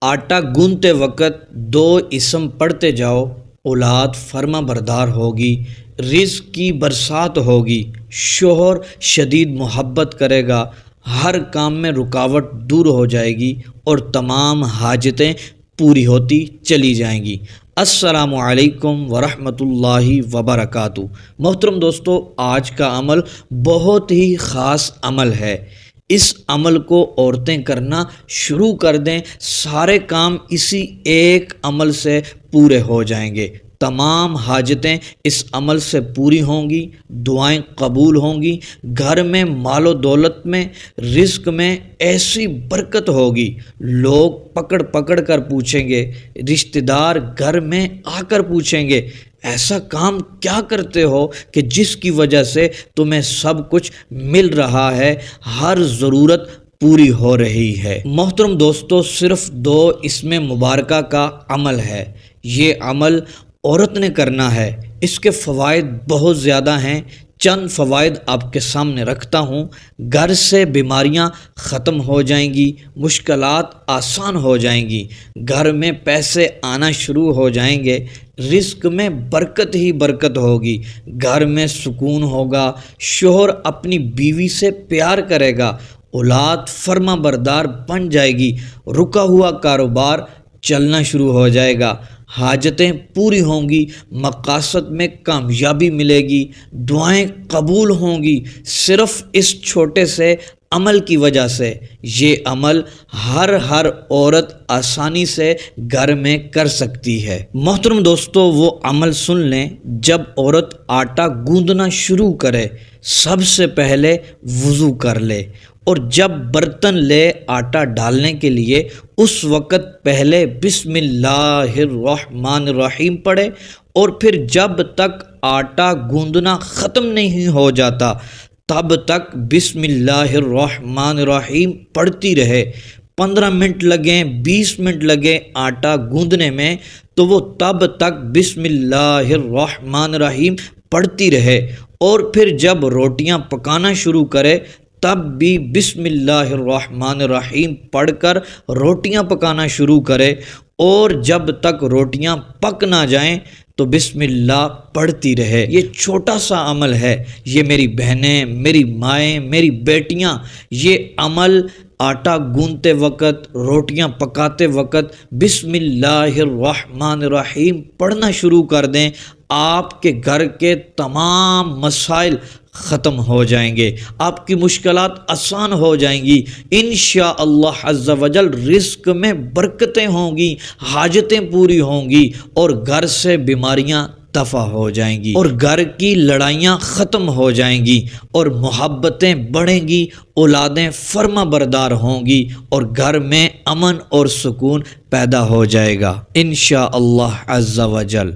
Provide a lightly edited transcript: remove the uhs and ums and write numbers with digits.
آٹا گوندتے وقت دو اسم پڑھتے جاؤ، اولاد فرما بردار ہوگی، رزق کی برسات ہوگی، شوہر شدید محبت کرے گا، ہر کام میں رکاوٹ دور ہو جائے گی اور تمام حاجتیں پوری ہوتی چلی جائیں گی۔ السلام علیکم ورحمۃ اللہ وبرکاتہ۔ محترم دوستو، آج کا عمل بہت ہی خاص عمل ہے۔ اس عمل کو عورتیں کرنا شروع کر دیں، سارے کام اسی ایک عمل سے پورے ہو جائیں گے، تمام حاجتیں اس عمل سے پوری ہوں گی، دعائیں قبول ہوں گی، گھر میں مال و دولت میں، رزق میں ایسی برکت ہوگی، لوگ پکڑ پکڑ کر پوچھیں گے، رشتہ دار گھر میں آ کر پوچھیں گے، ایسا کام کیا کرتے ہو کہ جس کی وجہ سے تمہیں سب کچھ مل رہا ہے، ہر ضرورت پوری ہو رہی ہے۔ محترم دوستو، صرف دو اسم مبارکہ کا عمل ہے، یہ عمل عورت نے کرنا ہے، اس کے فوائد بہت زیادہ ہیں، چند فوائد آپ کے سامنے رکھتا ہوں۔ گھر سے بیماریاں ختم ہو جائیں گی، مشکلات آسان ہو جائیں گی، گھر میں پیسے آنا شروع ہو جائیں گے، رزق میں برکت ہی برکت ہوگی، گھر میں سکون ہوگا، شوہر اپنی بیوی سے پیار کرے گا، اولاد فرما بردار بن جائے گی، رکا ہوا کاروبار چلنا شروع ہو جائے گا، حاجتیں پوری ہوں گی، مقاصد میں کامیابی ملے گی، دعائیں قبول ہوں گی، صرف اس چھوٹے سے عمل کی وجہ سے۔ یہ عمل ہر عورت آسانی سے گھر میں کر سکتی ہے۔ محترم دوستو، وہ عمل سن لیں۔ جب عورت آٹا گوندنا شروع کرے، سب سے پہلے وضو کر لے، اور جب برتن لے آٹا ڈالنے کے لیے، اس وقت پہلے بسم اللہ الرحمن الرحیم پڑھے، اور پھر جب تک آٹا گوندنا ختم نہیں ہو جاتا تب تک بسم اللہ الرحمن الرحیم پڑھتی رہے۔ 15 منٹ لگیں، 20 منٹ لگیں آٹا گوندنے میں، تو وہ تب تک بسم اللہ الرحمن الرحیم پڑھتی رہے، اور پھر جب روٹیاں پکانا شروع کرے تب بھی بسم اللہ الرحمن الرحیم پڑھ کر روٹیاں پکانا شروع کرے، اور جب تک روٹیاں پک نہ جائیں تو بسم اللہ پڑھتی رہے۔ یہ چھوٹا سا عمل ہے، یہ میری بہنیں، میری مائیں، میری بیٹیاں، یہ عمل آٹا گوندتے وقت، روٹیاں پکاتے وقت بسم اللہ الرحمن الرحیم پڑھنا شروع کر دیں، آپ کے گھر کے تمام مسائل ختم ہو جائیں گے، آپ کی مشکلات آسان ہو جائیں گی، انشاءاللہ عز و جل رزق میں برکتیں ہوں گی، حاجتیں پوری ہوں گی، اور گھر سے بیماریاں دفع ہو جائیں گی، اور گھر کی لڑائیاں ختم ہو جائیں گی، اور محبتیں بڑھیں گی، اولادیں فرما بردار ہوں گی، اور گھر میں امن اور سکون پیدا ہو جائے گا انشاءاللہ عز و جل۔